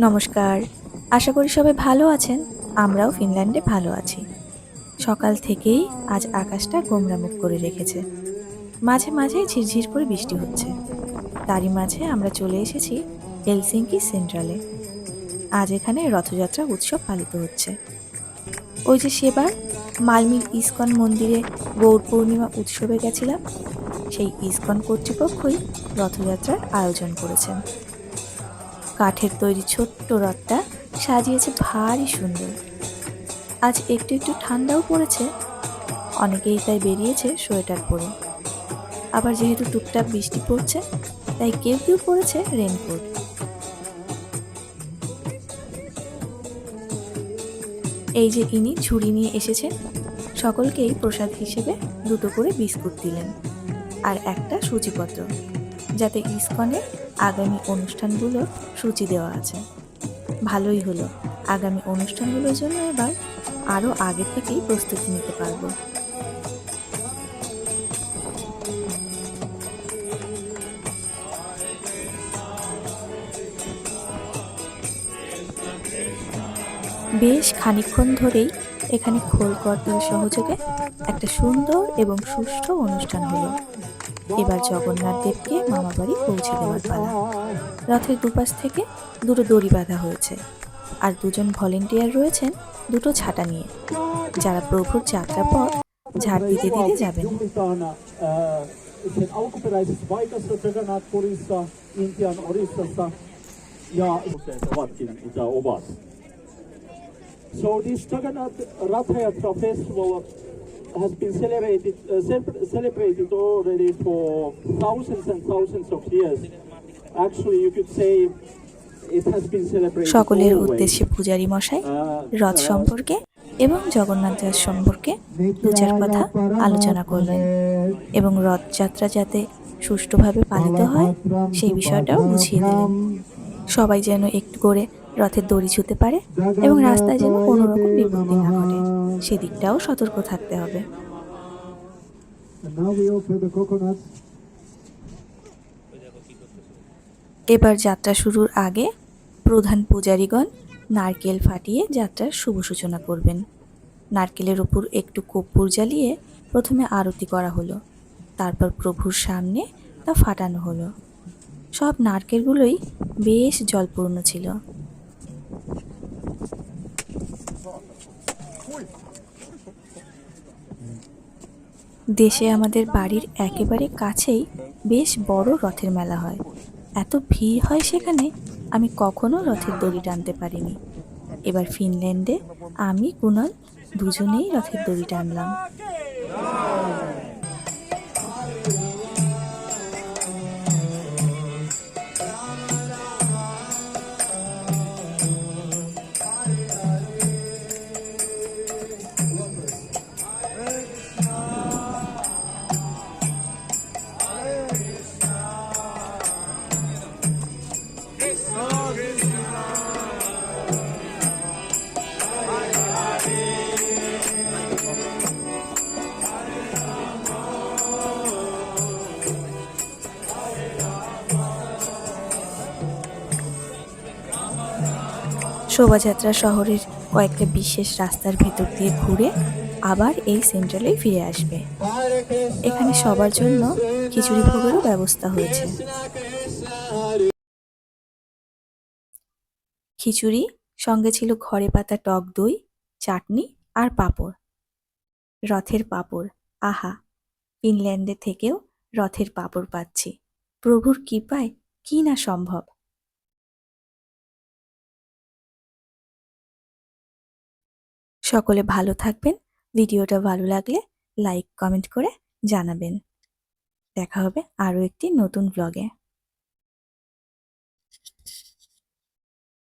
নমস্কার। আশা করি সবাই ভালো আছেন। আমরাও ফিনল্যান্ডে ভালো আছি। সকাল থেকেই আজ আকাশটা গোমড়ামুখ করে রেখেছে। মাঝে মাঝে ঝিরঝির করে বৃষ্টি হচ্ছে। তারই মাঝে আমরা চলে এসেছি হেলসিঙ্কি সেন্ট্রালে। আজ এখানে রথযাত্রা উৎসব পালিত হচ্ছে। ওই যে সেবার মালমির ইস্কন মন্দিরে গৌর পূর্ণিমা উৎসবে গেছিলাম, সেই ইস্কন কর্তৃপক্ষই রথযাত্রার আয়োজন করেছেন। কাঠের তৈরি ছোট্ট রথটা সাজিয়েছে ভারী সুন্দর। আজ একটু একটু ঠান্ডাও পড়েছে, অনেকেই তাই বেরিয়েছে সোয়েটার পরে। আবার যেহেতু টুকটাক বৃষ্টি পড়ছে, তাই কেউ কেউ পরেছে রেনকোট। এই যে ইনি ঝুড়ি নিয়ে এসেছেন, সকলকেই প্রসাদ হিসেবে দুটো করে বিস্কুট দিলেন আর একটা সূচিপত্র, যাতে ইসকনের আগামী অনুষ্ঠানগুলোর সূচি দেওয়া আছে। ভালোই হলো, আগামী অনুষ্ঠানগুলোর জন্য এবার আরও আগে থেকেই প্রস্তুতি নিতে পারবো। বেশ খানিকক্ষণ ধরেই এখানে খোল করতাল সহযোগে একটা সুন্দর এবং সুষ্ঠু অনুষ্ঠান হলো। এবার জগন্নাথ দেবকে মামাবাড়ি পৌঁছে দেওয়ার পালা। রথের দুপাশ থেকে দুটো দড়ি বাঁধা হয়েছে, আর দুজন ভলেন্টিয়ার রয়েছেন দুটো ছাতা নিয়ে, যারা প্রভুর যাত্রাপথ ঝাড় দিতে দিতে যাবেন। sen alkuperäisessä paikassa Jagannatpurissa, Intian Orissassa ja ovatkin mitä ovat. So this Jagannath Rath Yatra festival has been celebrated already for thousands and thousands of years. Actually, you could say it has been celebrated সকলের always. উদ্দেশ্যে পূজারী মশাই রথ সম্পর্কে এবং জগন্নাথ দাস সম্পর্কে দু চার কথা আলোচনা করলেন এবং রথযাত্রা যাতে সুষ্ঠুভাবে পালিত হয় সেই বিষয়টাও বুঝিয়ে দিলেন। সবাই যেন একটু করে রথের দড়ি ছুঁতে পারে এবং রাস্তায় যেন কোনো রকম বিপত্তি না ঘটে, সেদিকটাও সতর্ক থাকতে হবে। এবার যাত্রা শুরুর আগে প্রধান পূজারীগণ নারকেল ফাটিয়ে যাত্রার শুভ সূচনা করবেন। নারকেলের ওপর একটু কর্পূর জ্বালিয়ে প্রথমে আরতি করা হলো, তারপর প্রভুর সামনে তা ফাটানো হলো। সব নারকেলগুলোই বেশ জলপূর্ণ ছিল। দেশে আমাদের বাড়ির একেবারে কাছেই বেশ বড় রথের মেলা হয়। এত ভিড় হয় সেখানে, আমি কখনো রথের দড়ি টানতে পারিনি। এবার ফিনল্যান্ডে আমি কুনাল দুজনেই রথের দড়ি টানলাম। শোভাযাত্রা শহরের কয়েকটা বিশেষ রাস্তার ভেতর দিয়ে ঘুরে আবার এই সেন্ট্রালে ফিরে আসবে। এখানে সবার জন্য খিচুড়ি ভোগেরও ব্যবস্থা হয়েছে। খিচুড়ি সঙ্গে ছিল ঘরে পাতা টক দই, চাটনি আর পাঁপড়। রথের পাঁপড়, আহা! ফিনল্যান্ডে থেকেও রথের পাঁপড় পাচ্ছি। প্রভুর কৃপায় কি না সম্ভব। সকলে ভালো থাকবেন। ভিডিওটা ভালো লাগলে লাইক কমেন্ট করে জানাবেন। দেখা হবে আরও একটি নতুন ব্লগে।